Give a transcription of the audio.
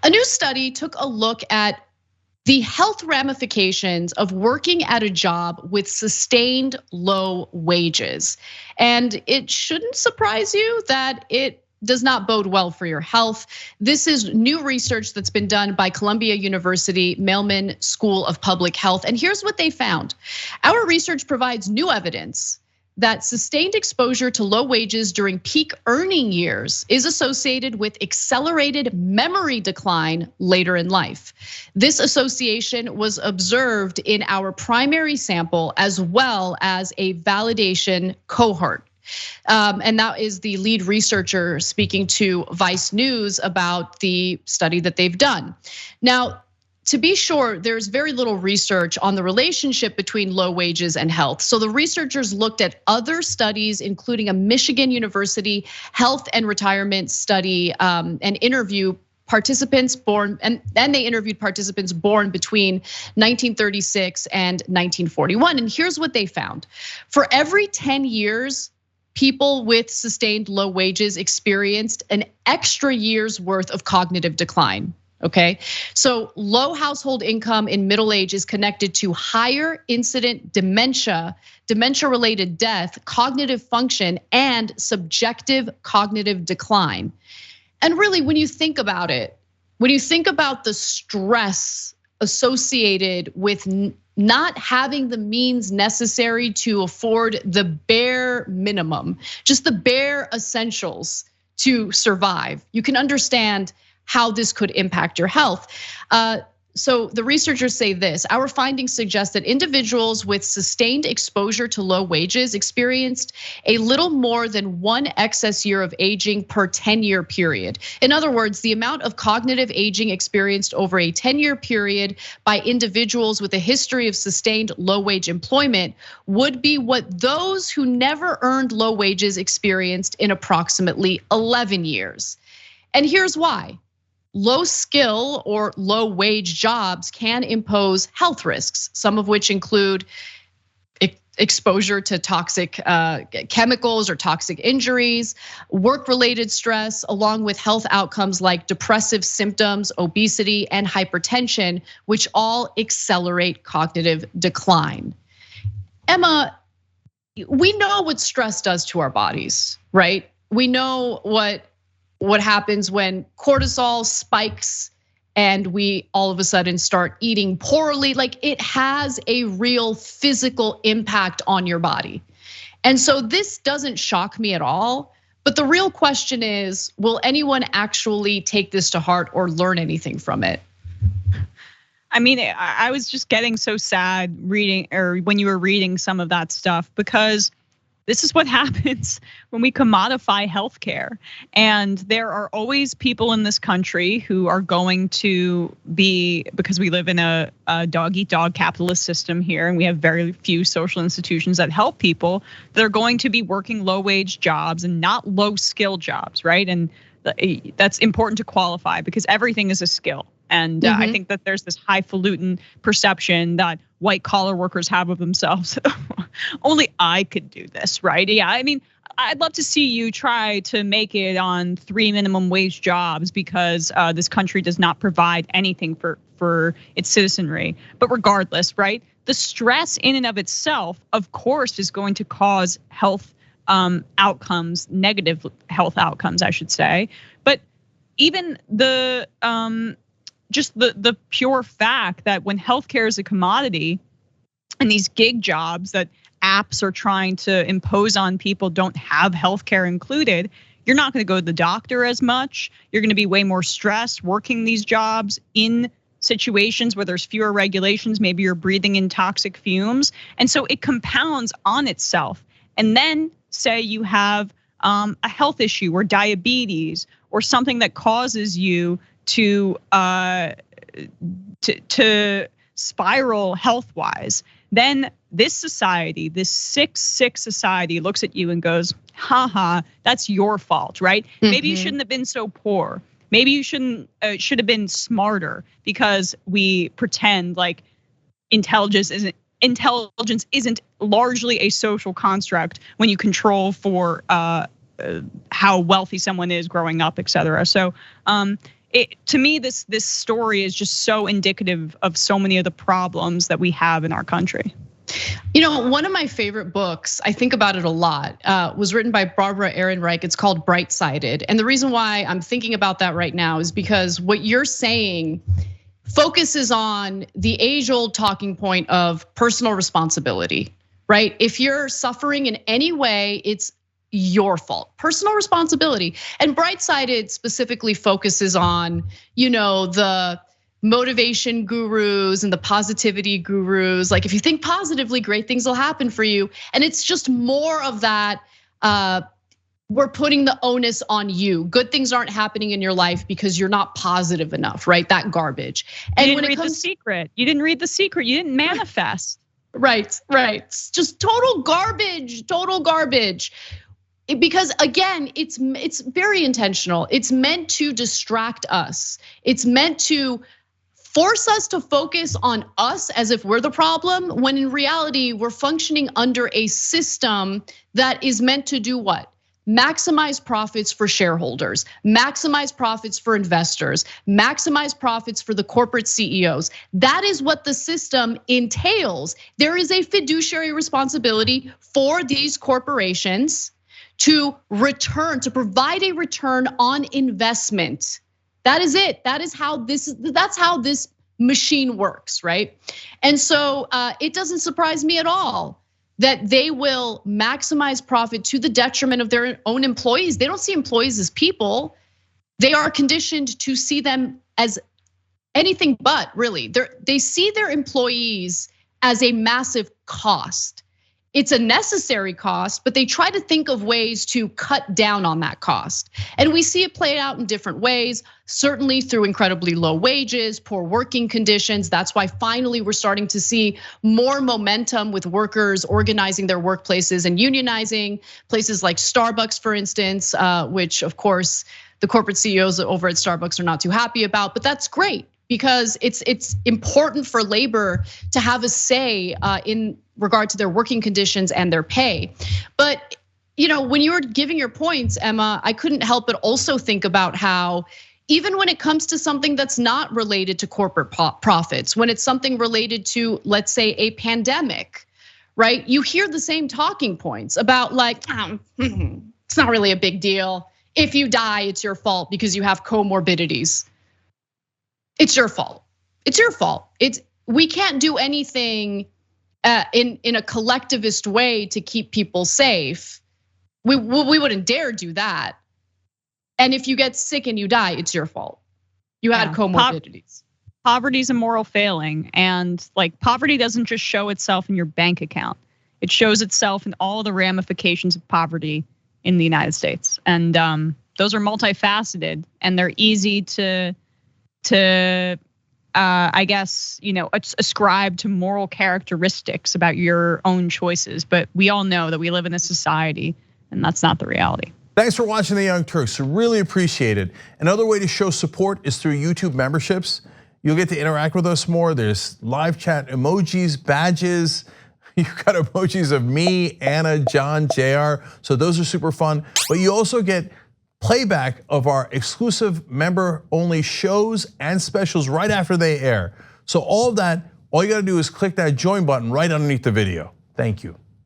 A new study took a look at the health ramifications of working at a job with sustained low wages. And it shouldn't surprise you that it does not bode well for your health. This is new research that's been done by Columbia University Mailman School of Public Health. And here's what they found. Our research provides new evidence that sustained exposure to low wages during peak earning years is associated with accelerated memory decline later in life. This association was observed in our primary sample as well as a validation cohort. And that is the lead researcher speaking to Vice News about the study that they've done. Now, to be sure, there's very little research on the relationship between low wages and health. So the researchers looked at other studies, including a Michigan University health and retirement study, and interview participants born, and then they interviewed participants born between 1936 and 1941. And here's what they found. For every 10 years, people with sustained low wages experienced an extra year's worth of cognitive decline. Okay, so low household income in middle age is connected to higher incident dementia, dementia-related death, cognitive function, and subjective cognitive decline. And really, when you think about it, when you think about the stress associated with not having the means necessary to afford the bare minimum, just the bare essentials to survive, you can understand how this could impact your health. So the researchers say this, our findings suggest that individuals with sustained exposure to low wages experienced a little more than one excess year of aging per 10-year period. In other words, the amount of cognitive aging experienced over a 10-year period by individuals with a history of sustained low wage employment would be what those who never earned low wages experienced in approximately 11 years. And here's why. Low skill or low wage jobs can impose health risks, some of which include exposure to toxic chemicals or toxic injuries, work-related stress, along with health outcomes like depressive symptoms, obesity, and hypertension, which all accelerate cognitive decline. Emma, we know what stress does to our bodies, right? We know what happens when cortisol spikes and we all of a sudden start eating poorly. Like, it has a real physical impact on your body. And so this doesn't shock me at all. But the real question is, will anyone actually take this to heart or learn anything from it? I mean, I was just getting so sad reading, or when you were reading some of that stuff, because this is what happens when we commodify healthcare. And there are always people in this country who are going to be, because we live in a dog-eat-dog capitalist system here, and we have very few social institutions that help people, that are going to be working low-wage jobs and not low-skill jobs, right? And that's important to qualify, because everything is a skill. And I think that there's this highfalutin perception that white collar workers have of themselves. Only I could do this, right? Yeah, I mean, I'd love to see you try to make it on 3 minimum wage jobs, because this country does not provide anything for its citizenry. But regardless, right? The stress in and of itself, of course, is going to cause health outcomes, negative health outcomes, I should say. But even the just the pure fact that when healthcare is a commodity and these gig jobs that apps are trying to impose on people don't have healthcare included, you're not gonna go to the doctor as much. You're gonna be way more stressed working these jobs in situations where there's fewer regulations. Maybe you're breathing in toxic fumes. And so it compounds on itself. And then say you have a health issue or diabetes or something that causes you to spiral health-wise, then this society, this sick society looks at you and goes, haha, that's your fault, right? Maybe you shouldn't have been so poor. Maybe you should have been smarter, because we pretend like intelligence isn't largely a social construct when you control for how wealthy someone is growing up, et cetera. So to me, this story is just so indicative of so many of the problems that we have in our country. One of my favorite books, I think about it a lot, was written by Barbara Ehrenreich. It's called Bright-Sided. And the reason why I'm thinking about that right now is because what you're saying focuses on the age-old talking point of personal responsibility, right? If you're suffering in any way, it's your fault, personal responsibility. And Bright-Sided specifically focuses on, the motivation gurus and the positivity gurus. Like, if you think positively, great things will happen for you. And it's just more of that, we're putting the onus on you. Good things aren't happening in your life because you're not positive enough, right? That garbage. And when it comes, The Secret. You didn't read The Secret. You didn't manifest. Right. It's just total garbage. Because again, it's very intentional. It's meant to distract us. It's meant to force us to focus on us as if we're the problem, when in reality, we're functioning under a system that is meant to do what? Maximize profits for shareholders, maximize profits for investors, maximize profits for the corporate CEOs. That is what the system entails. There is a fiduciary responsibility for these corporations to provide a return on investment. That is it. That's how this machine works, right? And so it doesn't surprise me at all that they will maximize profit to the detriment of their own employees. They don't see employees as people. They are conditioned to see them as anything but, really. They see their employees as a massive cost. It's a necessary cost, but they try to think of ways to cut down on that cost. And we see it play out in different ways, certainly through incredibly low wages, poor working conditions. That's why finally we're starting to see more momentum with workers organizing their workplaces and unionizing. Places like Starbucks, for instance, which of course the corporate CEOs over at Starbucks are not too happy about, but that's great because it's important for labor to have a say in regard to their working conditions and their pay. But when you were giving your points, Emma, I couldn't help but also think about how even when it comes to something that's not related to corporate profits, when it's something related to, let's say, a pandemic, right? You hear the same talking points about like, it's not really a big deal. If you die, it's your fault because you have comorbidities. It's your fault. It's your fault. We can't do anything in a collectivist way to keep people safe. We wouldn't dare do that. And if you get sick and you die, it's your fault. You had comorbidities. Poverty's a moral failing, and like poverty doesn't just show itself in your bank account. It shows itself in all the ramifications of poverty in the United States, and those are multifaceted, and they're easy to I guess, ascribe to moral characteristics about your own choices. But we all know that we live in a society and that's not the reality. Thanks for watching The Young Turks. Really appreciate it. Another way to show support is through YouTube memberships. You'll get to interact with us more. There's live chat emojis, badges. You've got emojis of me, Anna, John, JR. So those are super fun. But you also get playback of our exclusive member-only shows and specials right after they air. So all of that, all you gotta do is click that join button right underneath the video. Thank you.